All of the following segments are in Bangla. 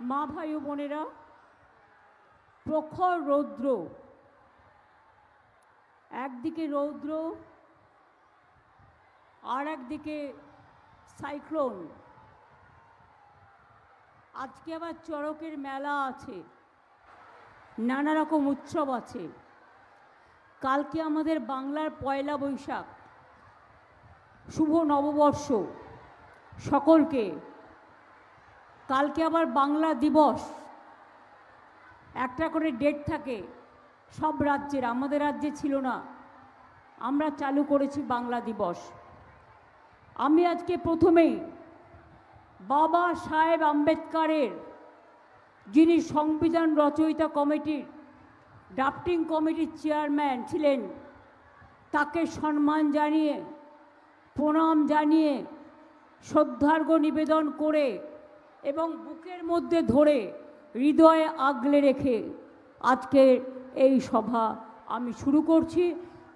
মা ভাই ও বোনেরা, প্রখর রৌদ্র, একদিকে রৌদ্র আর একদিকে সাইক্লোন। আজকে আবার চড়কের মেলা আছে, নানা রকম উৎসব আছে। কালকে আমাদের বাংলার পয়লা বৈশাখ, শুভ নববর্ষ সকলকে। কালকে আবার বাংলা দিবস, একটা করে ডেট থাকে সব রাজ্যের, আমাদের রাজ্যে ছিল না, আমরা চালু করেছি বাংলা দিবস। আমি আজকে প্রথমেই বাবা সাহেব আম্বেদকরের, যিনি সংবিধান রচয়িতা কমিটির ড্রাফটিং কমিটির চেয়ারম্যান ছিলেন, তাকে সম্মান জানিয়ে, প্রণাম জানিয়ে, শ্রদ্ধার্ঘ্য নিবেদন করে এবং বুকের মধ্যে ধরে, হৃদয়ে আগলে রেখে আজকের এই সভা আমি শুরু করছি।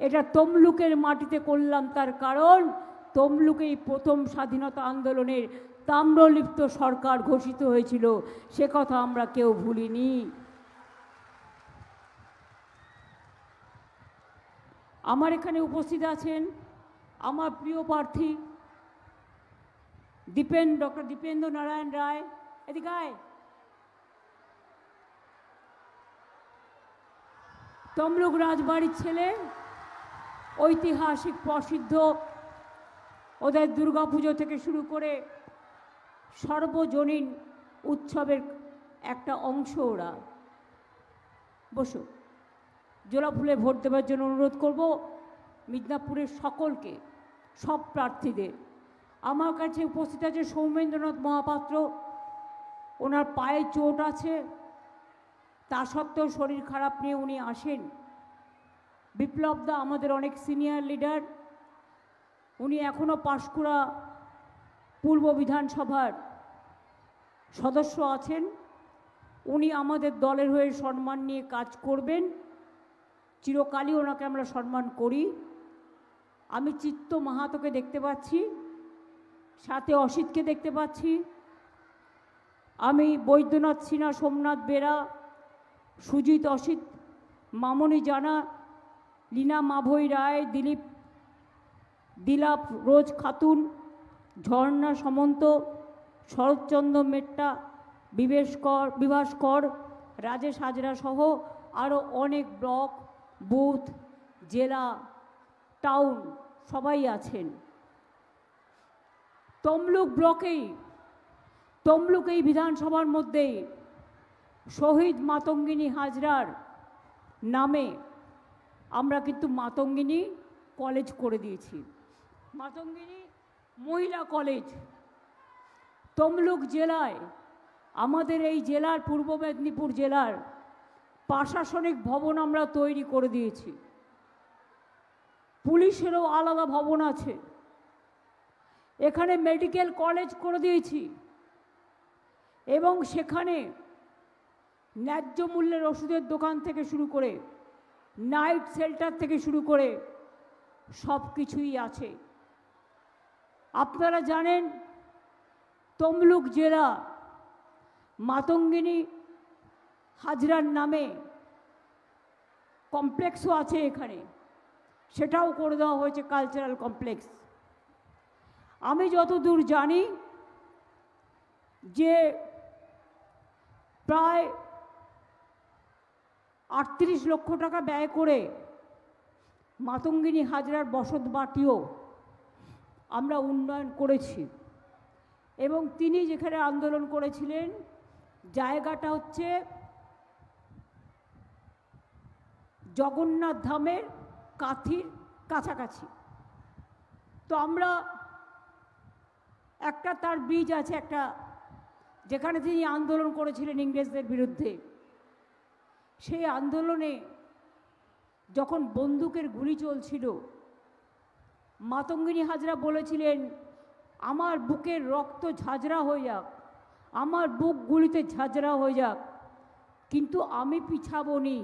এটা তমলুকের মাটিতে করলাম, তার কারণ তমলুকেই প্রথম স্বাধীনতা আন্দোলনের তাম্রলিপ্ত সরকার ঘোষিত হয়েছিল, সে কথা আমরা কেউ ভুলিনি। আমার এখানে উপস্থিত আছেন আমার প্রিয় প্রার্থী ডক্টর দীপেন্দ্র নারায়ণ রায়। এদিকে আয়। তমলুক রাজবাড়ির ছেলে, ঐতিহাসিক প্রসিদ্ধ, ওদের দুর্গাপুজো থেকে শুরু করে সর্বজনীন উৎসবের একটা অংশ ওরা। বসো। জোড়া ফুলে ভোট দেওয়ার জন্য অনুরোধ করব মিদনাপুরের সকলকে, সব প্রার্থীদের। আমার কাছে উপস্থিত আছে সৌমেন্দ্রনাথ মহাপাত্র, ওনার পায়ে চোট আছে, তা সত্ত্বেও শরীর খারাপ নিয়ে উনি আসেন। বিপ্লব দা আমাদের অনেক সিনিয়র লিডার, উনি এখনও পাঁশকুড়া পূর্ব বিধানসভার সদস্য আছেন, উনি আমাদের দলের হয়ে সম্মান নিয়ে কাজ করবেন, চিরকালই ওনাকে আমরা সম্মান করি। আমি চিত্ত মাহাতোকে দেখতে পাচ্ছি, সাথে অসিতকে দেখতে পাচ্ছি, আমি বৈদ্যনাথ সিনহা, সোমনাথ বেরা, সুজিত, অসিত, মামনি জানা, লীনা মাভৈ রায়, দিলাপ রোজ খাতুন, ঝর্ণা সামন্ত, শরৎচন্দ্র মেট্টা, বিভাস কর, রাজেশ হাজরা সহ আরও অনেক ব্লক, বুথ, জেলা, টাউন সবাই আছেন। তমলুক এই বিধানসভার মধ্যেই শহীদ মাতঙ্গিনী হাজরার নামে আমরা কিন্তু মাতঙ্গিনী কলেজ করে দিয়েছি, মাতঙ্গিনী মহিলা কলেজ। তমলুক জেলায়, আমাদের এই জেলার, পূর্ব মেদিনীপুর জেলার প্রশাসনিক ভবন আমরা তৈরি করে দিয়েছি, পুলিশেরও আলাদা ভবন আছে, এখানে মেডিকেল কলেজ করে দিয়েছি এবং সেখানে ন্যায্য মূল্যের ওষুধের দোকান থেকে শুরু করে নাইট শেল্টার থেকে শুরু করে সব কিছুই আছে। আপনারা জানেন তমলুক জেলা মাতঙ্গিনী হাজরার নামে কমপ্লেক্সও আছে এখানে, সেটাও করে দেওয়া হয়েছে কালচারাল কমপ্লেক্স। আমি যতদূর জানি যে প্রায় 38 লক্ষ টাকা ব্যয় করে মাতঙ্গিনী হাজরার বসত বাটিও আমরা উন্নয়ন করেছি এবং তিনি যেখানে আন্দোলন করেছিলেন জায়গাটা হচ্ছে জগন্নাথ ধামের কাথির কাছাকাছি। তো আমরা একটা, তার ব্রিজ আছে একটা, যেখানে তিনি আন্দোলন করেছিলেন ইংরেজদের বিরুদ্ধে। সেই আন্দোলনে যখন বন্দুকের গুলি চলছিল, মাতঙ্গিনী হাজরা বলেছিলেন আমার বুকের রক্ত ঝাঁঝরা হয়ে যাক, আমার বুক গুলিতে ঝাঁঝরা হয়ে যাক, কিন্তু আমি পিছাবনি।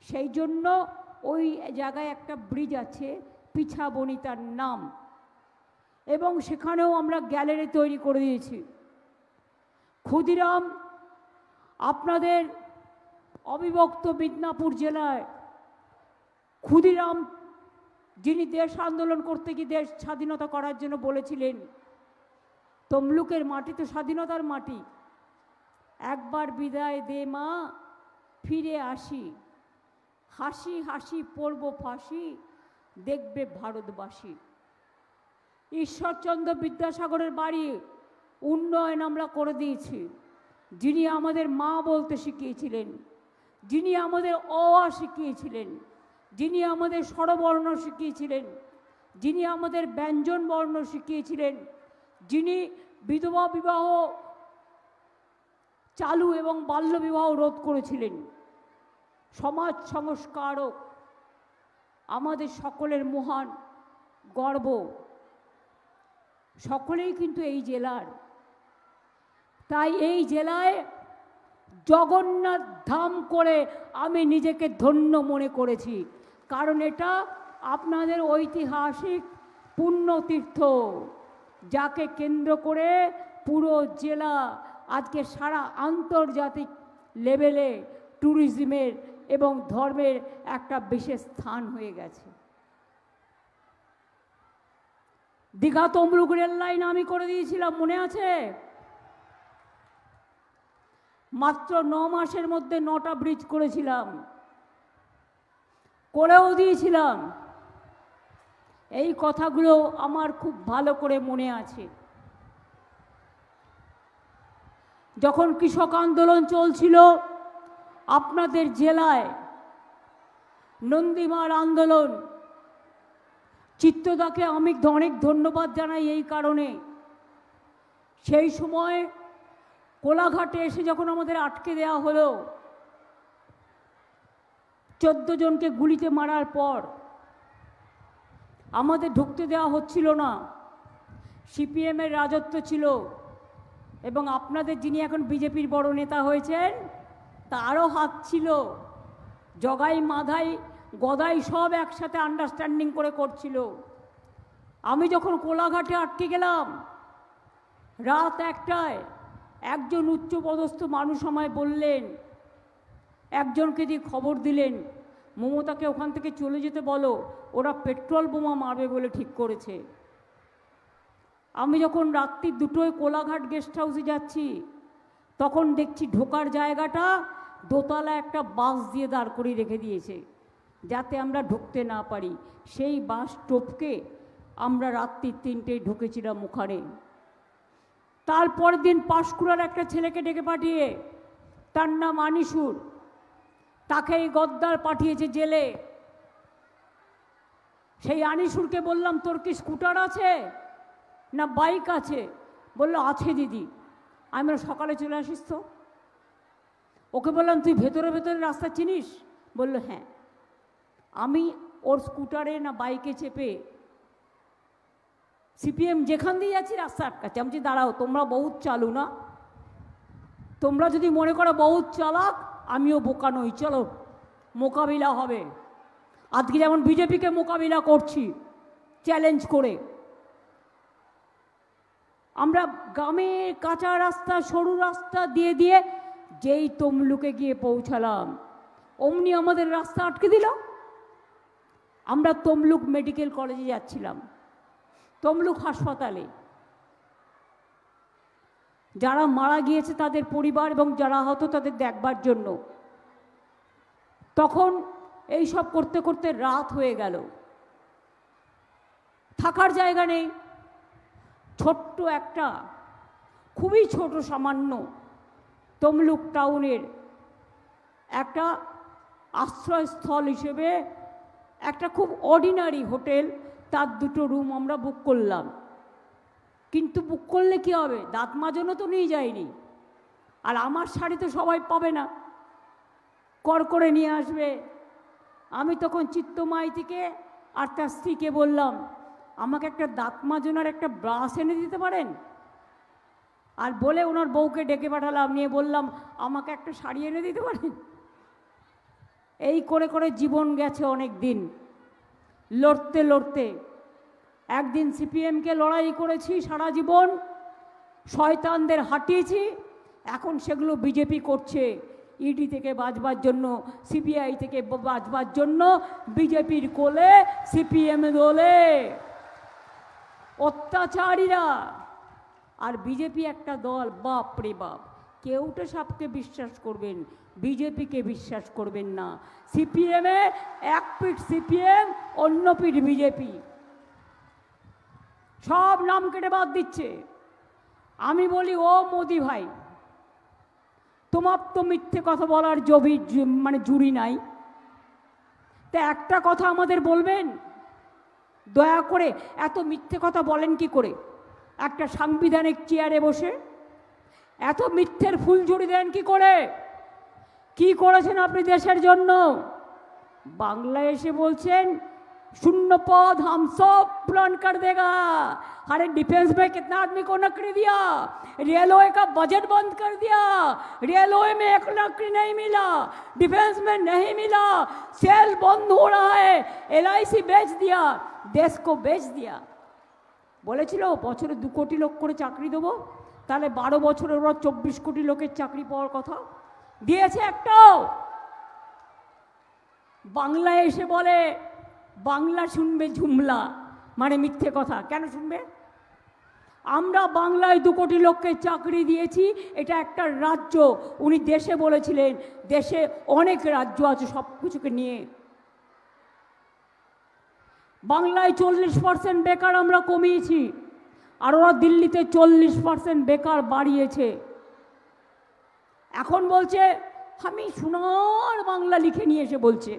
সেই জন্য ওই জায়গায় একটা ব্রিজ আছে, পিছাবনি তার নাম, এবং সেখানেও আমরা গ্যালারি তৈরি করে দিয়েছি। ক্ষুদিরাম আপনাদের অবিভক্ত মিদনাপুর জেলায় ক্ষুদিরাম যিনি দেশ আন্দোলন করতে গিয়ে দেশ স্বাধীনতা করার জন্য বলেছিলেন, তমলুকের মাটি তো স্বাধীনতার মাটি, একবার বিদায় দে মা ফিরে আসি, হাসি হাসি পড়ব ফাঁসি দেখবে ভারতবাসী। ঈশ্বরচন্দ্র বিদ্যাসাগরের বাড়ি উন্নয়ন আমরা করে দিয়েছি, যিনি আমাদের মা বলতে শিখিয়েছিলেন, যিনি আমাদের অ আ শিখিয়েছিলেন, যিনি আমাদের স্বরবর্ণ শিখিয়েছিলেন, যিনি আমাদের ব্যঞ্জন বর্ণ শিখিয়েছিলেন, যিনি বিধবা বিবাহ চালু এবং বাল্যবিবাহ রোধ করেছিলেন, সমাজ সংস্কারক, আমাদের সকলের মহান গর্ব, সকলেই কিন্তু এই জেলার। তাই এই জেলায় জগন্নাথ ধাম করে আমি নিজেকে ধন্য মনে করেছি, কারণ এটা আপনাদের ঐতিহাসিক পুণ্যতীর্থ, যাকে কেন্দ্র করে পুরো জেলা আজকে সারা আন্তর্জাতিক লেভেলে ট্যুরিজমের এবং ধর্মের একটা বিশেষ স্থান হয়ে গেছে। দীঘা তমলুক রেল লাইন আমি করে দিয়েছিলাম, মনে আছে? মাত্র 9 মাসের মধ্যে 9টা ব্রিজ করেছিলাম, করেও দিয়েছিলাম। এই কথাগুলো আমার খুব ভালো করে মনে আছে। যখন কৃষক আন্দোলন চলছিল আপনাদের জেলায়, নন্দীমার আন্দোলন, চিত্তদাকে আমি অনেক ধন্যবাদ জানাই এই কারণে, সেই সময় কোলাঘাটে এসে যখন আমাদের আটকে দেওয়া হলো, 14 জনকে গুলিতে মারার পর আমাদের ঢুকতে দেওয়া হচ্ছিল না, সিপিএমের রাজত্ব ছিল, এবং আপনাদের যিনি এখন বিজেপির বড় নেতা হয়েছেন তারও হাত ছিল, জগাই মাধাই গদাই সব একসাথে আন্ডারস্ট্যান্ডিং করে করছিল। আমি যখন কোলাঘাটে আটকে গেলাম রাত 1টায়, একজন উচ্চপদস্থ মানুষ আমায় বললেন, একজনকে দিয়ে খবর দিলেন, মমতাকে ওখান থেকে চলে যেতে বলো, ওরা পেট্রোল বোমা মারবে বলে ঠিক করেছে। আমি যখন রাত্রি 2টোয় কোলাঘাট গেস্ট হাউসে যাচ্ছি, তখন দেখছি ঢোকার জায়গাটা দোতলা একটা বাস দিয়ে দাঁড় করিয়ে রেখে দিয়েছে, যাতে আমরা ঢুকতে না পারি। সেই বাস টপকে আমরা রাত্রি 3টেয় ঢুকেছিলাম ওখানে। তারপরের দিন পাঁশকুড়ার একটা ছেলেকে ডেকে পাঠিয়ে, তার নাম আনিসুর, তাকে এই গদ্দার পাঠিয়েছে জেলে। সেই আনিসুরকে বললাম, তোর কি স্কুটার আছে না বাইক আছে? বললো আছে দিদি। আমি সকালে চলে আসিস তো। ওকে বললাম, তুই ভেতরে ভেতরে রাস্তা চিনিস? বললো হ্যাঁ। আমি ওর স্কুটারে না বাইকে চেপে সিপিএম যেখান দিয়ে যাচ্ছি রাস্তা আটকাচ্ছে। আমি দাঁড়াও, তোমরা বহুত চালু না, তোমরা যদি মনে করো বহুত চালাক, আমিও বোকা নই, চলো মোকাবিলা হবে। আজকে যেমন বিজেপিকে মোকাবিলা করছি চ্যালেঞ্জ করে, আমরা গ্রামে কাঁচা রাস্তা সরু রাস্তা দিয়ে দিয়ে যেই তমলুকে গিয়ে পৌঁছালাম, অমনি আমাদের রাস্তা আটকে দিল। আমরা তমলুক মেডিকেল কলেজে যাচ্ছিলাম, তমলুক হাসপাতালে যারা মারা গিয়েছে তাদের পরিবার এবং যারা আহত তাদের দেখবার জন্য। তখন এই সব করতে করতে রাত হয়ে গেল, থাকার জায়গা নেই। ছোট্ট একটা, খুবই ছোট সামান্য তমলুক টাউনের একটা আশ্রয়স্থল হিসেবে একটা খুব অর্ডিনারি হোটেল, তার 2টো রুম আমরা বুক করলাম। কিন্তু বুক করলে কি হবে, দাঁত মাজনও তো নিয়ে যায়নি, আর আমার শাড়ি তো সবাই পাবে না, কর করে নিয়ে আসবে। আমি তখন চিত্তমাইতিকে আর তার স্ত্রীকে বললাম, আমাকে একটা দাঁত মাজনার একটা ব্রাশ এনে দিতে পারেন? আর বলে ওনার বউকে ডেকে পাঠালাম, নিয়ে বললাম, আমাকে একটা শাড়ি এনে দিতে পারেন? এই করে করে জীবন গেছে অনেক দিন, লড়তে লড়তে। একদিন সিপিএমকে লড়াই করেছি সারা জীবন, শয়তানদের হাঁটিয়েছি, এখন সেগুলো বিজেপি করছে। ইডি থেকে বাঁচবার জন্য, সিবিআই থেকে বাঁচবার জন্য বিজেপির কোলে সিপিএম দোলে অত্যাচারীরা। আর বিজেপি একটা দল, বাপ রে বাপ, কেউটা সাপকে বিশ্বাস করবেন, বিজেপিকে বিশ্বাস করবেন না। সিপিএমে এক পিঠ সিপিএম, অন্য পিঠ বিজেপি, সব নাম কেটে বাদ দিচ্ছে। আমি বলি, ও মোদি ভাই, তোমার তো মিথ্যে কথা বলার মানে জুড়ি নাই, তা একটা কথা আমাদের বলবেন দয়া করে? এত মিথ্যে কথা বলেন কি করে একটা সাংবিধানিক চেয়ারে বসে? এত মিথ্যের ফুলঝুরি দেন কি করে? কি করেছেন আপনি দেশের জন্য? বাংলায় এসে বলছেন शून्य पद हम सब पूर्ण कर देगा। अरे डिफेंस में कितना आदमी को नौकरी दिया, रेलवे का बजट बंद कर दिया, रेलवे में एक नौकरी नहीं मिला, डिफेंस में नहीं मिला, सेल बंद हो रहा है, LIC बेच दिया, देश को बेच दिया। বলেছিল বছরে 2 কোটি লোক করে চাকরি দেবো, তাহলে 12 বছরে ওরা 24 কোটি লোকের চাকরি পাওয়ার কথা দিয়েছে একটাও? বাংলায় এসে বলে বাংলা শুনবে ঝুমলা, মানে মিথ্যে কথা। কেন শুনবে? আমরা বাংলায় 2 কোটি লোককে চাকরি দিয়েছি, এটা একটা রাজ্য। উনি দেশে বলেছিলেন, দেশে অনেক রাজ্য আছে সব কিছুকে নিয়ে। বাংলায় 40% বেকার আমরা কমিয়েছি, আর ওরা দিল্লিতে 40% বেকার বাড়িয়েছে। এখন বলছে আমি সোনার বাংলা লিখে নিয়ে এসে বলছে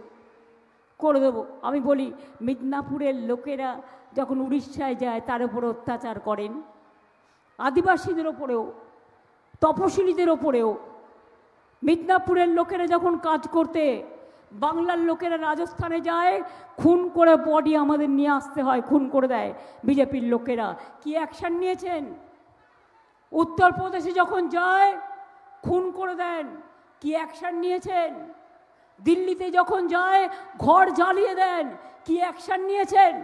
করে দেবো। আমি বলি, মিদনাপুরের লোকেরা যখন উড়িষ্যায় যায় তার উপরে অত্যাচার করেন, আদিবাসীদের ওপরেও, তপশিলীদের ওপরেও। মিদনাপুরের লোকেরা যখন কাজ করতে বাংলার লোকেরা রাজস্থানে যায়, খুন করে বডি আমাদের নিয়ে আসতে হয়, খুন করে দেয় বিজেপির লোকেরা। কি অ্যাকশন নিয়েছেন? উত্তরপ্রদেশে যখন যায় খুন করে দেন, কি অ্যাকশন নিয়েছেন? দিল্লিতে যখন যায় ঘর জ্বালিয়ে দেন, কি অ্যাকশন নিয়েছেন?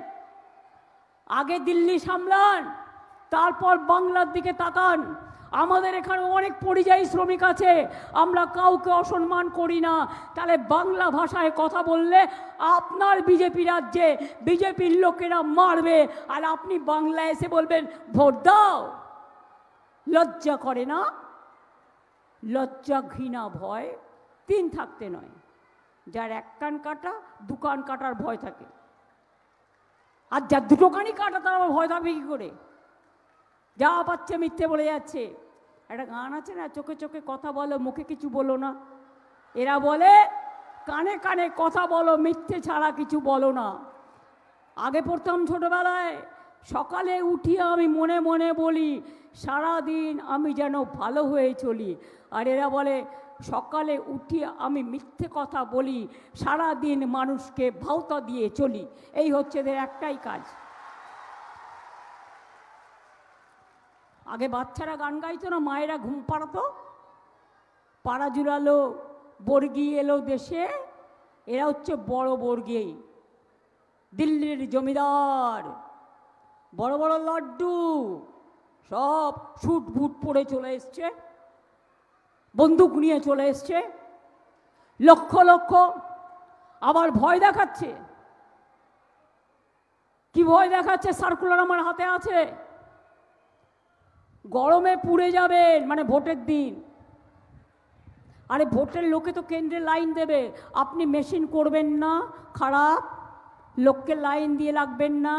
আগে দিল্লি সামলান, তারপর বাংলার দিকে তাকান। আমাদের এখানে অনেক পরিযায়ী শ্রমিক আছে, আমরা কাউকে অসম্মান করি না। তাহলে বাংলা ভাষায় কথা বললে আপনার বিজেপি রাজ্যে বিজেপির লোকেরা মারবে, আর আপনি বাংলায় এসে বলবেন ভোট দাও। লজ্জা করে না? লজ্জা, ঘৃণা, ভয় 3 থাকতে নয়। যার 1 কান কাটা 2 কান কাটার ভয় থাকে, আর যার 2 কানই কাটা তার আবার ভয় থাকবে কি করে? যা পাচ্ছে মিথ্যে বলে যাচ্ছে। একটা গান আছে না, চোখে চোখে কথা বলো মুখে কিছু বলো না। এরা বলে কানে কানে কথা বলো, মিথ্যে ছাড়া কিছু বলো না। আগে পড়তাম ছোটবেলায়, সকালে উঠিয়ে আমি মনে মনে বলি সারাদিন আমি যেন ভালো হয়ে চলি। আর এরা বলে সকালে উঠিয়ে আমি মিথ্যে কথা বলি, সারাদিন মানুষকে ভাওতা দিয়ে চলি। এই হচ্ছে এদের একটাই কাজ। আগে বাচ্চারা গান গাইতো না, মায়েরা ঘুম পাড়াতো, পাড়া জুড়ালো বর্গি এলো দেশে। এরা হচ্ছে বড় বর্গি, দিল্লির জমিদার, বড় বড় লাড্ডু, সব স্যুট বুট পরে চলে এসছে, বন্দুক নিয়ে চলে এসছে, লক্ষ লক্ষ। আবার ভয় দেখাচ্ছে। কি ভয় দেখাচ্ছে? সার্কুলার আমার হাতে আছে, গরমে পুড়ে যাবেন, মানে ভোটের দিন। আরে ভোটের লোকে তো কেন্দ্রে লাইন দেবে, আপনি মেশিন করবেন না খারাপ, লোককে লাইন দিয়ে লাগবেন না।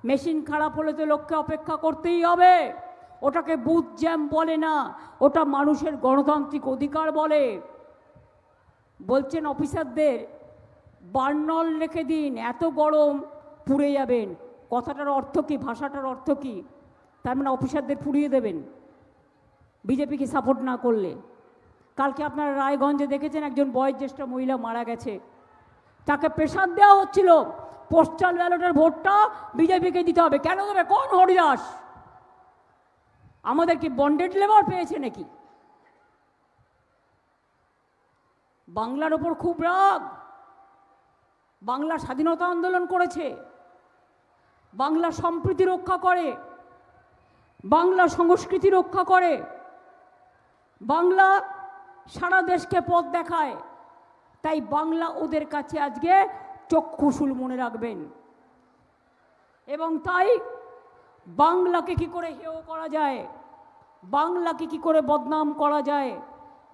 মেশিন খারাপ হলে তো লোককে অপেক্ষা করতেই হবে। ওটাকে বুথ জ্যাম বলে না, ওটা মানুষের গণতান্ত্রিক অধিকার বলে। বলছেন অফিসারদের বার্নল রেখে দিন, এত গরম পুড়ে যাবেন। কথাটার অর্থ কি? ভাষাটার অর্থ কি? তার মানে অফিসারদের পুড়িয়ে দেবেন বিজেপিকে সাপোর্ট না করলে। কালকে আপনারা রায়গঞ্জে দেখেছেন একজন বয়োজ্যেষ্ঠ মহিলা মারা গেছে, তাকে প্রেসার দেওয়া হচ্ছিল পোস্টাল ব্যালটের ভোটটা বিজেপিকে দিতে হবে। কেন দেবে? কোন হরিদাস? আমাদের কি বন্ডেড লেবার পেয়েছে নাকি? বাংলার ওপর খুব রাগ। বাংলা স্বাধীনতা আন্দোলন করেছে, বাংলা সম্প্রীতি রক্ষা করে, বাংলা সংস্কৃতি রক্ষা করে, বাংলা সারা দেশকে পথ দেখায়, তাই বাংলা ওদের কাছে আজকে চক্ষুশূল মনে রাখবেন। এবং তাই বাংলাকে কি করে হেয় করা যায়, বাংলাকে কি করে বদনাম করা যায়,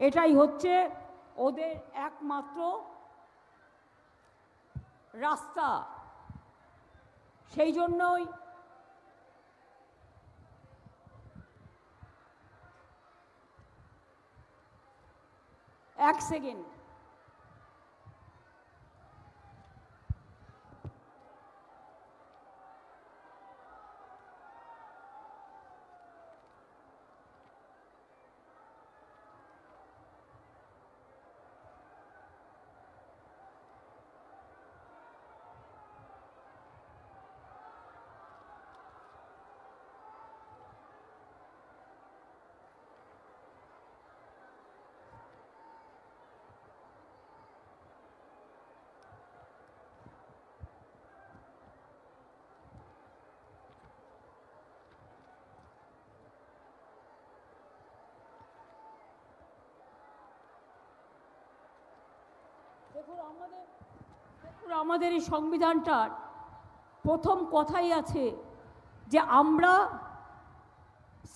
এটাই হচ্ছে ওদের একমাত্র রাস্তা। সেই জন্যই এক সেকেন্ড, দেখুন আমাদের এই সংবিধানটার প্রথম কথাই আছে যে আমরা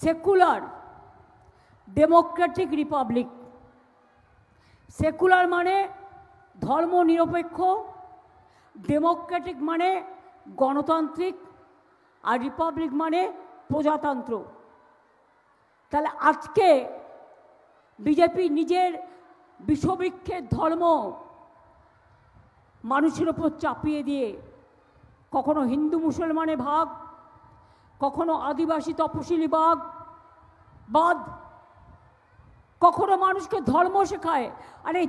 সেকুলার ডেমোক্রেটিক রিপাবলিক। সেকুলার মানে ধর্ম নিরপেক্ষ, ডেমোক্রেটিক মানে গণতান্ত্রিক, আর রিপাবলিক মানে প্রজাতন্ত্র। তাহলে আজকে বিজেপি নিজের বিষবৃক্ষের ধর্ম মানুষের ওপর চাপিয়ে দিয়ে কখনো হিন্দু মুসলমানে ভাগ, কখনো আদিবাসী তপশিলি বাদ, কখনো মানুষকে ধর্ম শেখায়। আরে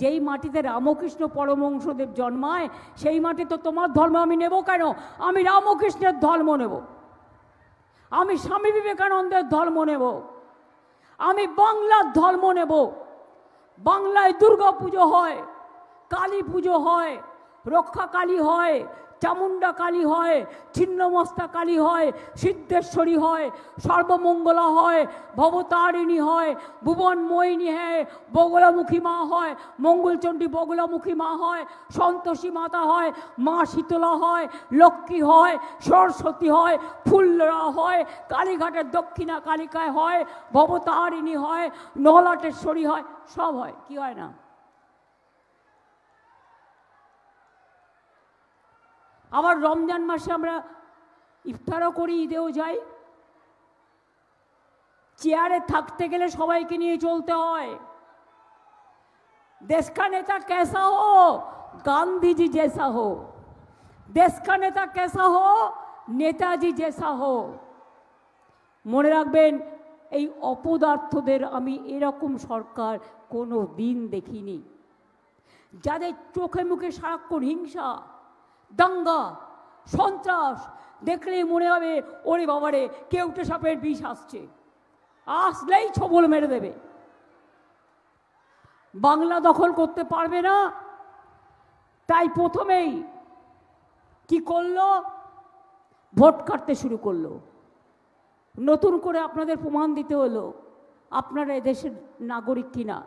যেই মাটিতে রামকৃষ্ণ পরমহংসদেব জন্মায় সেই মাটিতে তোমার ধর্ম আমি নেব কেন? আমি রামকৃষ্ণের ধর্ম নেব, আমি স্বামী বিবেকানন্দের ধর্ম নেব, আমি বাংলার ধর্ম নেব। বাংলায় দুর্গা পুজো হয়, কালী পুজো হয়, রক্ষা কালী হয়, চামুন্ডা কালী হয়, ছিন্নমস্তা কালী হয়, সিদ্ধেশ্বরী হয়, সর্বমঙ্গলা হয়, ভবতারিণী হয়, ভুবনমোহিনী হয়, বগলামুখী মা হয়, মঙ্গলচণ্ডী বগলামুখী মা হয়, সন্তোষী মাতা হয়, মা শীতলা হয়, লক্ষ্মী হয়, সরস্বতী হয়, ফুল্লরা হয়, কালীঘাটের দক্ষিণা কালিকায় হয়, ভবতারিণী হয়, নলাটেশ্বরী হয়, সব হয়। কি হয় না? আবার রমজান মাসে আমরা ইফতারও করি, ঈদেও যাই। চেয়ারে থাকতে গেলে সবাইকে নিয়ে চলতে হয়। देश का नेता कैसा हो? गांधी जी जैसा हो। देश का नेता कैसा हो? नेताजी जैसा हो। মনে রাখবেন, এই অপদার্থদের আমি এরকম সরকার কোনো দিন দেখিনি, যাদের চোখে মুখে সারাক্ষণ হিংসা, দাঙ্গা, সন্ত্রাস দেখলেই মনে হবে ওরে বাবারে কেউটে সাপের বিষ আসছে, আসলেই ছবল মেরে দেবে। বাংলা দখল করতে পারবে না, তাই প্রথমেই কি করলো? ভোট কাটতে শুরু করলো। নতুন করে আপনাদের প্রমাণ দিতে হলো আপনারা এদেশের নাগরিক কিনা।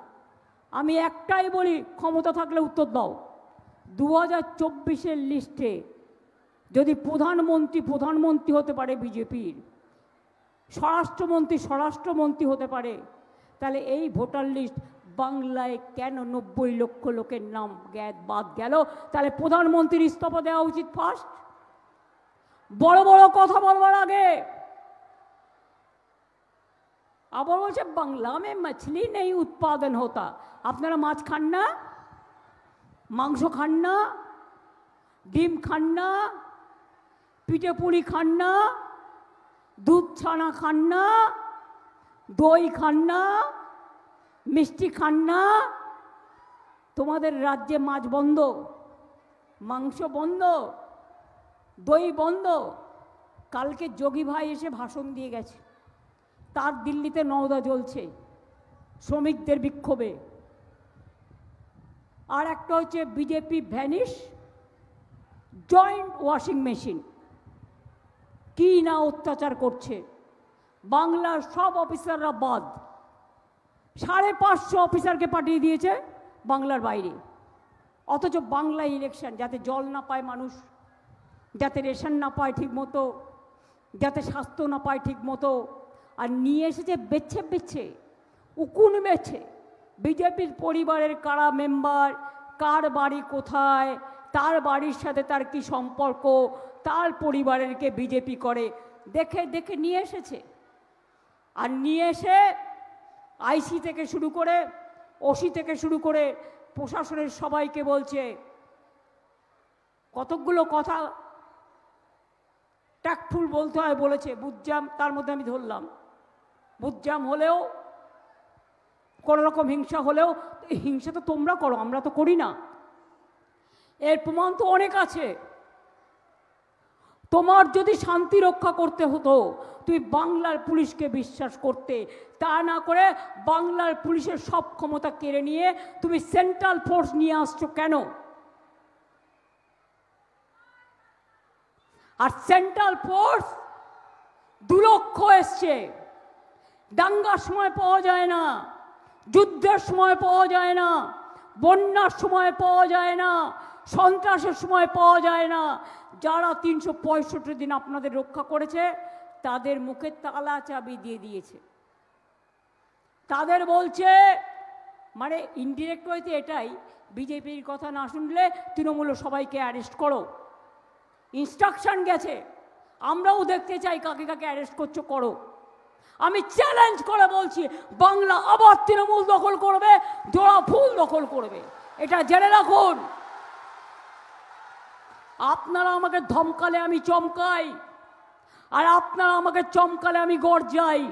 আমি একটাই বলি, ক্ষমতা থাকলে উত্তর দাও। 2024-এর লিস্টে যদি প্রধানমন্ত্রী হতে পারে বিজেপির, স্বরাষ্ট্রমন্ত্রী হতে পারে, তাহলে এই ভোটার লিস্ট বাংলায় কেন 90 লক্ষ লোকের নাম বাদ গেল? তাহলে প্রধানমন্ত্রীর ইস্তফা দেওয়া উচিত ফার্স্ট। বড় বড় কথা বলবার আগে আবার বলছে বাংলা মে মাছলি নেই উৎপাদন হতা। আপনারা মাছ খান না, মাংস খান না, ডিম খান না, পিঠে পুলি খান না, দুধ ছানা খান না, দই খান না, মিষ্টি খান না। তোমাদের রাজ্যে মাছ বন্ধ, মাংস বন্ধ, দই বন্ধ। কালকে যোগী ভাই এসে ভাষণ দিয়ে গেছে, তার দিল্লিতে নওদা জ্বলছে শ্রমিকদের বিক্ষোভে। আর একটা হচ্ছে BJP vanish joint washing machine, কি না অত্যাচার করছে। বাংলার সব অফিসাররা বাদ, 550 অফিসারকে পাঠিয়ে দিয়েছে বাংলার বাইরে। অথচ বাংলা ইলেকশন, যাতে জল না পায় মানুষ, যাতে রেশন না পায় ঠিক মতো, যাতে স্বাস্থ্য না পায় ঠিক মতো, আর নিয়ে এসেছে বেছে বেছে, উকুন বেছে বিজেপির পরিবারের কারা মেম্বার, কার বাড়ি কোথায়, তার বাড়ির সাথে তার কি সম্পর্ক, তার পরিবারেরকে বিজেপি করে দেখে দেখে নিয়ে এসেছে। আর নিয়ে এসে আইসি থেকে শুরু করে, ওসি থেকে শুরু করে প্রশাসনের সবাইকে বলছে, কতকগুলো কথা ট্যাক্টফুল বলতে হয় বলেছে, বুঝজাম, তার মধ্যে আমি ধরলাম বুঝজাম হলেও, কোনো রকম হিংসা হলেও, হিংসা তো তোমরা করো, আমরা তো করি না। এর প্রমাণ তো অনেক আছে। তোমার যদি শান্তি রক্ষা করতে হতো, তুমি বাংলার পুলিশকে বিশ্বাস করতে, তা না করে বাংলার পুলিশের সব ক্ষমতা কেড়ে নিয়ে তুমি সেন্ট্রাল ফোর্স নিয়ে আসছো কেন? আর সেন্ট্রাল ফোর্স 2 লক্ষ এসছে। দাঙ্গার সময় পাওয়া যায় না, যুদ্ধের সময় পাওয়া যায় না, বন্যার সময় পাওয়া যায় না, সন্ত্রাসের সময় পাওয়া যায় না। যারা 365 দিন আপনাদের রক্ষা করেছে, তাদের মুখে তালা চাবি দিয়ে দিয়েছে। তাদের বলছে, মানে ইনডিরেক্ট হইতে এটাই, বিজেপির কথা না শুনলে তৃণমূল সবাইকে অ্যারেস্ট করো। ইনস্ট্রাকশন গেছে, আমরাও দেখতে চাই কাকে কাকে অ্যারেস্ট করছো, করো। আমি চ্যালেঞ্জ করে বলছি, বাংলা আবার তৃণমূল দখল করবে, জোড়া ফুল দখল করবে, এটা জেনে রাখুন। আপনারা আমাকে ধমকালে আমি চমকাই, আর আপনারা আমাকে চমকালে আমি গর্জাই,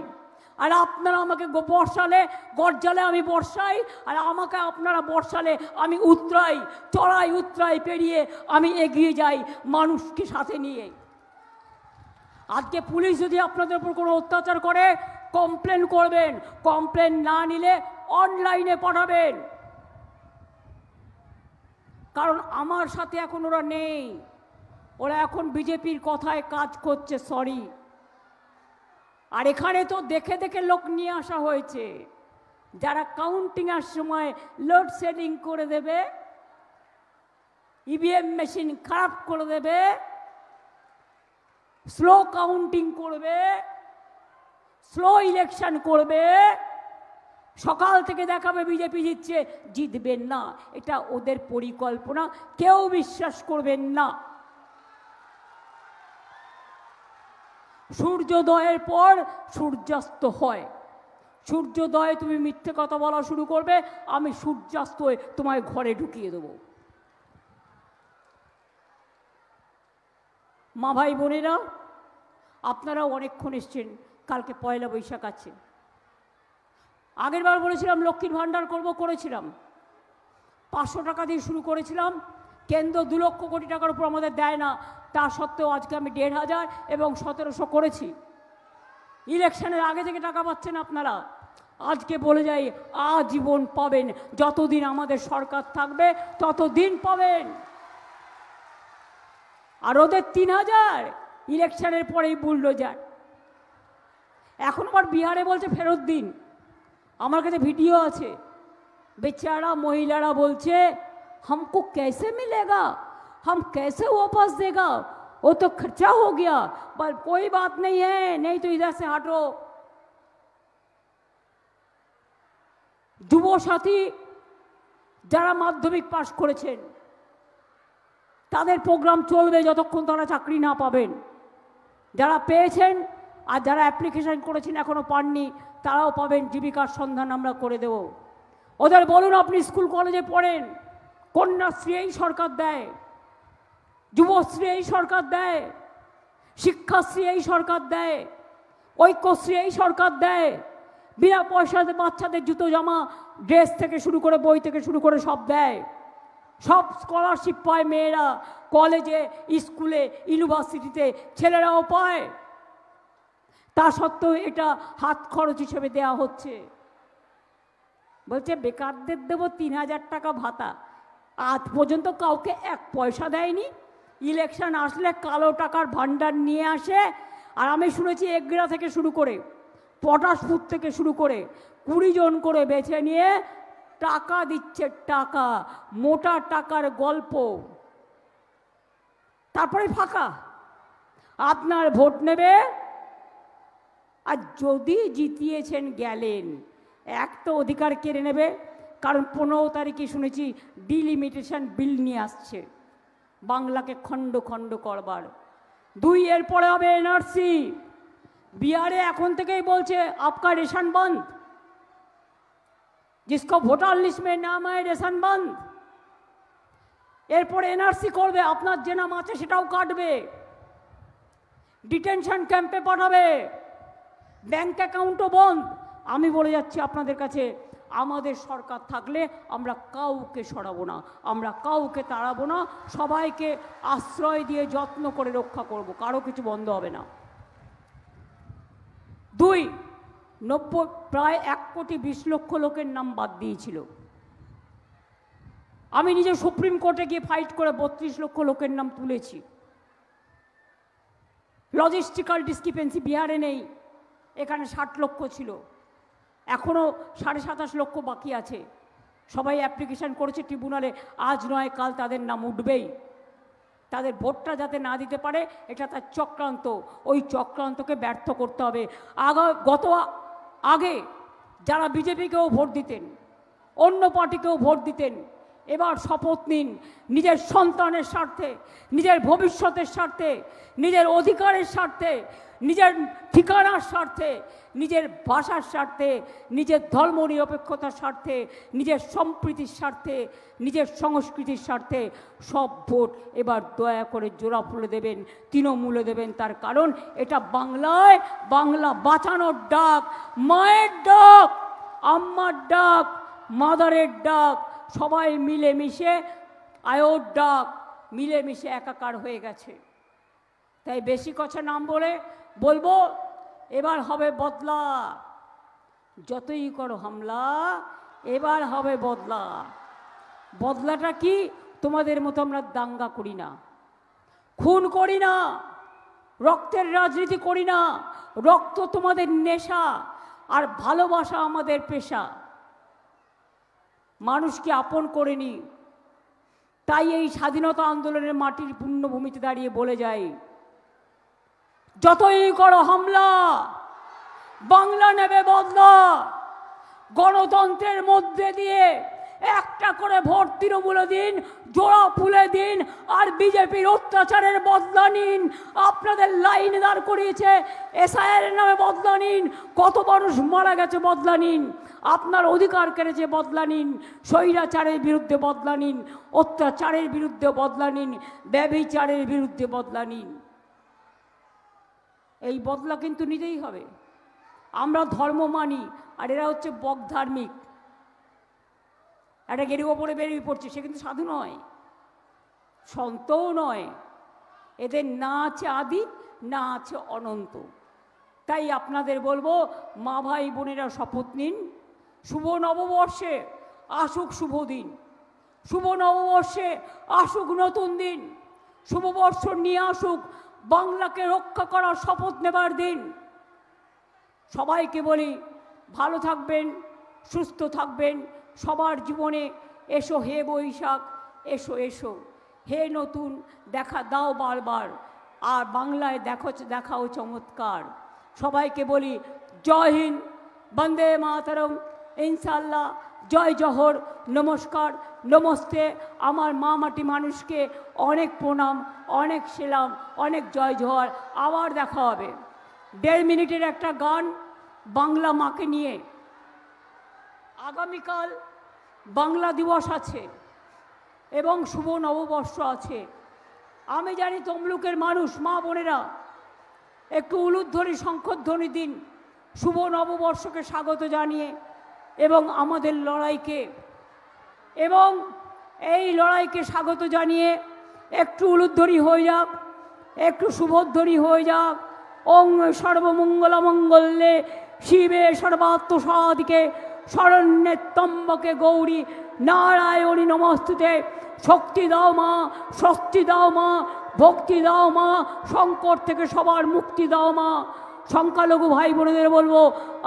আর আপনারা আমাকে বর্ষালে গর্জালে আমি বর্ষাই, আর আমাকে আপনারা বর্ষালে আমি উতরাই, চড়াই উতরাই পেরিয়ে আমি এগিয়ে যাই মানুষকে সাথে নিয়ে। আজকে পুলিশ যদি আপনাদের উপর কোনো অত্যাচার করে, কমপ্লেন করবেন, কমপ্লেন না নিলে অনলাইনে পাঠাবেন। কারণ আমার সাথে এখন ওরা নেই, ওরা এখন বিজেপির কথায় কাজ করছে, সরি। আর এখানে তো দেখে দেখে লোক নিয়ে আসা হয়েছে, যারা কাউন্টিংয়ের সময় লোডশেডিং করে দেবে, ইভিএম মেশিন খারাপ করে দেবে, স্লো কাউন্টিং করবে, স্লো ইলেকশন করবে, সকাল থেকে দেখাবে বিজেপি জিতছে, জিতবেন না, এটা ওদের পরিকল্পনা, কেউ বিশ্বাস করবেন না। সূর্যোদয়ের পর সূর্যাস্ত হয়, সূর্যোদয়ে তুমি মিথ্যে কথা বলা শুরু করবে, আমি সূর্যাস্ত হয়ে তোমায় ঘরে ঢুকিয়ে দেব। মা ভাই বোনেরা, আপনারাও অনেকক্ষণ এসছেন, কালকে পয়লা বৈশাখ আছে। আগের বার বলেছিলাম লক্ষ্মীর ভাণ্ডার করব, করেছিলাম 500 টাকা দিয়ে শুরু করেছিলাম। কেন্দ্র 2 লক্ষ কোটি টাকার উপর আমাদের দেয় না, তা সত্ত্বেও আজকে আমি 1500 এবং 1700 করেছি। ইলেকশনের আগে থেকে টাকা পাচ্ছেন আপনারা, আজকে বলে যাই আজীবন পাবেন, যতদিন আমাদের সরকার থাকবে ততদিন পাবেন। আর ওদের 3000 ইলেকশনের পরেই বুলডোজার। এখন আবার বিহারে বলছে ফেরত দিন, আমার কাছে ভিডিও আছে, বেচারা মহিলারা বলছে हमको कैसे मिलेगा, हम कैसे वापस देगा, वो तो खर्चा हो गया, पर कोई बात नहीं है, नहीं तो इधर से हटो। যুব সাথী যারা মাধ্যমিক পাশ করেছেন, তাদের প্রোগ্রাম চলবে যতক্ষণ তারা চাকরি না পাবেন। যারা পেয়েছেন আর যারা অ্যাপ্লিকেশন করেছেন এখনো পাননি, তারাও পাবেন, জীবিকার সন্ধান আমরা করে দেব। ওদের বলুন আপনি স্কুল কলেজে পড়েন, কন্যাশ্রী এই সরকার দেয়, যুবশ্রী এই সরকার দেয়, শিক্ষাশ্রী এই সরকার দেয়, ঐক্যশ্রী এই সরকার দেয়, বিনা পয়সাতে বাচ্চাদের জুতো জামা ড্রেস থেকে শুরু করে বই থেকে শুরু করে সব দেয়, সব স্কলারশিপ পায় মেয়েরা, কলেজে স্কুলে ইউনিভার্সিটিতে ছেলেরাও পায়। তা সত্ত্বেও এটা হাত খরচ হিসেবে দেওয়া হচ্ছে। বলছে বেকারদের দেবো 3000 টাকা ভাতা, আজ পর্যন্ত কাউকে 1 পয়সা দেয়নি। ইলেকশন আসলে কালো টাকার ভান্ডার নিয়ে আসে। আর আমি শুনেছি এগরা থেকে শুরু করে, পটাশপুর থেকে শুরু করে 20 জন করে বেছে নিয়ে টাকা দিচ্ছে, টাকা, মোটা টাকার গল্প। তারপরে ফাঁকা, আপনার ভোট নেবে, আর যদি জিতিয়েছেন গেলেন, এক তো অধিকার কেড়ে নেবে, কারণ 15 তারিখে শুনেছি ডিলিমিটেশন বিল নিয়ে আসছে বাংলাকে খণ্ড খণ্ড করবার। 2 এরপরে হবে এনআরসি। বিহারে এখন থেকেই বলছে আপকা রেশন বন্ধ, जिसको ভোটার লিস্ট में নাম है রেশন বন্ধ। এরপরে এনআরসি করবে, আপনার যে নাম আছে সেটাও কাটবে, ডিটেনশন ক্যাম্পে পাঠাবে, ব্যাংক অ্যাকাউন্টও বন্ধ। আমি বলে যাচ্ছি আপনাদের কাছে, আমাদের সরকার থাকলে আমরা কাউকে সরাবো না, আমরা কাউকে তাড়াবো না, সবাইকে আশ্রয় দিয়ে যত্ন করে রক্ষা করব, কারো কিছু বন্ধ হবে না। 2, প্রায় 1,20,00,000 লোকের নাম বাদ দিয়েছিল। আমি নিজে সুপ্রিম কোর্টে গিয়ে ফাইট করে 32 লক্ষ লোকের নাম তুলেছি। লজিস্টিক্যাল ডিসক্রিপেন্সি বিহারে নেই, এখানে 60 লক্ষ ছিল, এখনও 27.5 লক্ষ বাকি আছে। সবাই অ্যাপ্লিকেশন করেছে ট্রিব্যুনালে, আজ নয় কাল তাদের নাম উঠবেই। তাদের ভোটটা যাতে না দিতে পারে, এটা তার চক্রান্ত, ওই চক্রান্তকে ব্যর্থ করতে হবে। আগে যারা বিজেপিকেও ভোট দিতেন, অন্য পার্টিকেও ভোট দিতেন, এবার শপথ নিন নিজের সন্তানের স্বার্থে, নিজের ভবিষ্যতের স্বার্থে, নিজের অধিকারের স্বার্থে, নিজের ঠিকানার স্বার্থে, নিজের ভাষার স্বার্থে, নিজের ধর্ম নিরপেক্ষতার স্বার্থে, নিজের সম্প্রীতির স্বার্থে, নিজের সংস্কৃতির স্বার্থে সব ভোট এবার দয়া করে জোড়া ফুলে দেবেন, তৃণমূলে দেবেন। তার কারণ এটা বাংলায় বাংলা বাঁচানোর ডাক, মায়ের ডাক, আম্মার ডাক, মাদারের ডাক, সবাই মিলেমিশে আয়োর ডাক, মিলেমিশে একাকার হয়ে গেছে। তাই বেশি কথা নাম বলবো, এবার হবে বদলা। যতই করো হামলা, এবার হবে বদলা। বদলাটা কি? তোমাদের মতো আমরা দাঙ্গা করি না, খুন করি না, রক্তের রাজনীতি করি না। রক্ত তোমাদের নেশা, আর ভালোবাসা আমাদের পেশা। মানুষকে আপন করে নি। তাই এই স্বাধীনতা আন্দোলনের মাটির পুণ্যভূমিতে দাঁড়িয়ে বলে যাই, যতই করো হামলা, বাংলা নেবে বদলা। গণতন্ত্রের মধ্যে দিয়ে একটা করে ভোট তৃণমূলে দিন, জোড়া ফুলে দিন, আর বিজেপির অত্যাচারের বদলা নিন। আপনাদের লাইন দাঁড় করিয়েছে, এসআইআর নামে বদলা নিন। কত মানুষ মারা গেছে, বদলা নিন। আপনার অধিকার কেড়েছে, বদলা নিন। স্বৈরাচারের বিরুদ্ধে বদলা নিন, অত্যাচারের বিরুদ্ধে বদলা নিন, ব্যভিচারের বিরুদ্ধে বদলা নিন। এই বদলা কিন্তু নিতেই হবে। আমরা ধর্ম মানি, আর এরা হচ্ছে বকধার্মিক। একটা গেরুয়া পরে বেরিয়ে পড়ছে, সে কিন্তু সাধু নয়, সন্তও নয়। এদের না আছে আদি, না আছে অনন্ত। তাই আপনাদের বলবো, মা ভাই বোনেরা শপথ নিন। শুভ নববর্ষে আসুক শুভ দিন, শুভ নববর্ষে আসুক নতুন দিন, শুভবর্ষ নিয়ে আসুক বাংলাকে রক্ষা করার শপথ নেবার দিন। সবাইকে বলি, ভালো থাকবেন, সুস্থ থাকবেন। সবার জীবনে এসো হে বৈশাখ, এসো এসো হে নতুন, দেখা দাও বারবার, আর বাংলায় দেখাও চমৎকার। সবাইকে বলি জয় হিন্দ, বন্দে মাতরম, ইনশাল্লাহ, জয় জহর, নমস্কার, নমস্তে। আমার মা মাটি মানুষকে অনেক প্রণাম, অনেক সেলাম, অনেক জয় জহর। আবার দেখা হবে। 1.5 মিনিটের একটা গান বাংলা মাকে নিয়ে। আগামীকাল বাংলা দিবস আছে এবং শুভ নববর্ষ আছে। আমি জানি তমলুকের মানুষ, মা বোনেরা একটু উলুধ্বনি শঙ্খধ্বনি দিন শুভ নববর্ষকে স্বাগত জানিয়ে, এবং আমাদের লড়াইকে, এবং এই লড়াইকে স্বাগত জানিয়ে একটু উলুধ্বনি হয়ে যাক, একটু শুভধ্বনি হয়ে যাক। ওং সর্বমঙ্গলমঙ্গলে শিবে সর্বাত্মসাদিকে শরণ্যে ত্র্যম্বকে গৌরী নারায়ণী নমস্তুতে। শক্তি দাও মা, শক্তি দাও মা, ভক্তি দাও মা, সংকট থেকে সবার মুক্তি দাও মা। সংখ্যালঘু ভাই বোনেদের বলবো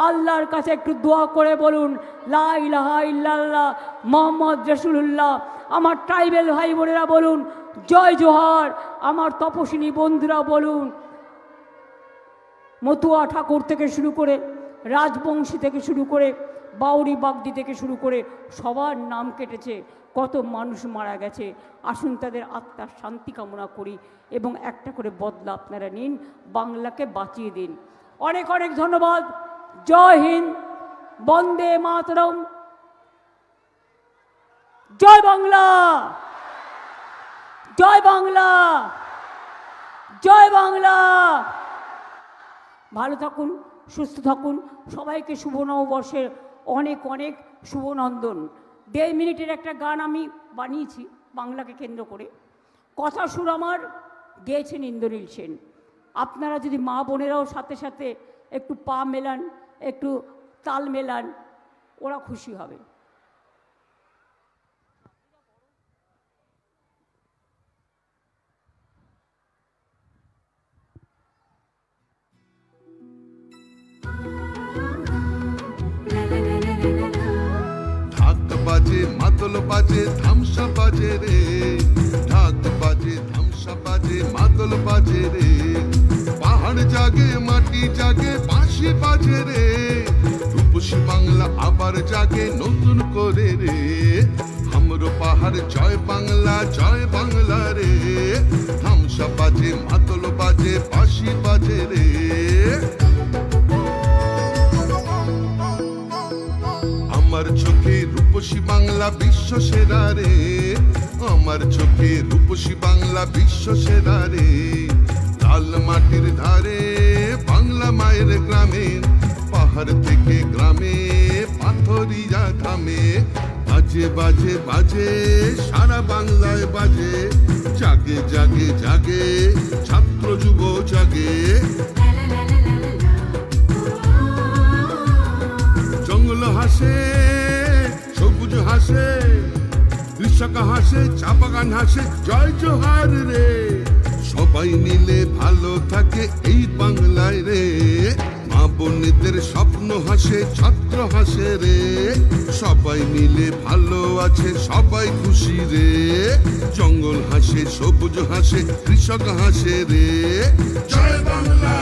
আল্লাহর কাছে একটু দোয়া করে বলুন লা ইলাহা ইল্লাল্লাহ মুহাম্মদ রাসূলুল্লাহ। আমার ট্রাইবেল ভাই বোনেরা বলুন জয় জোহার। আমার তপস্বিনী বন্ধুরা বলুন, মতুয়া ঠাকুর থেকে শুরু করে রাজবংশী থেকে শুরু করে বাউরি বাগদি থেকে শুরু করে সবার নাম কেটেছে, কত মানুষ মারা গেছে। আসুন তাদের আত্মার শান্তি কামনা করি এবং একটা করে বদলা আপনারা নিন, বাংলাকে বাঁচিয়ে দিন। অনেক অনেক ধন্যবাদ। জয় হিন্দ, বন্দে মাতরম, জয় বাংলা, জয় বাংলা, জয় বাংলা। ভালো থাকুন, সুস্থ থাকুন। সবাইকে শুভ নববর্ষের অনেক অনেক শুভনন্দন। 1.5 মিনিটের একটা গান আমি বানিয়েছি বাংলাকে কেন্দ্র করে। কথা সুর আমার গেয়েছেন ইন্দ্রনীল সেন। আপনারা যদি মা বোনেরাও সাথে সাথে একটু পা মেলান, একটু তাল মেলান, ওরা খুশি হবে। বাজে মাদল বাজে ধামসা বাজে রে, ঢাক বাজে ধামসা বাজে মাদল বাজে রে, পাহাড় জাগে মাটি জাগে বাঁশি বাজে রে, রূপসী বাংলা আবার জাগে নতুন করে রে, হামরো পাহাড় জয় বাংলা রে, ধামসা বাজে মাদল বাজে বাঁশি বাজে রে। আমার চোখে রূপসী বাংলা বিশ্ব সেরা রে, আমার চোখে রূপসী বাংলা বিশ্ব সেরা রে, লাল মাটির ধারে বাংলা মায়ের গ্রামে, পাহাড় থেকে গ্রামে পাথরিয়া থামে, বাজে বাজে বাজে সারা বাংলায় বাজে, জাগে জাগে জাগে ছাত্র যুব জাগে, জঙ্গল হাসে সবুজ হাসে, কৃষক হাসে চা বাগান হাসে, জয় জোহার রে, সবাই মিলে ভালো থাকে এই বাংলায় রে, মা বোনেদের স্বপ্ন হাসে ছাত্র হাসে রে, সবাই মিলে ভালো আছে সবাই খুশি রে, জঙ্গল হাসে সবুজ হাসে কৃষক হাসে রে, জয় বাংলা।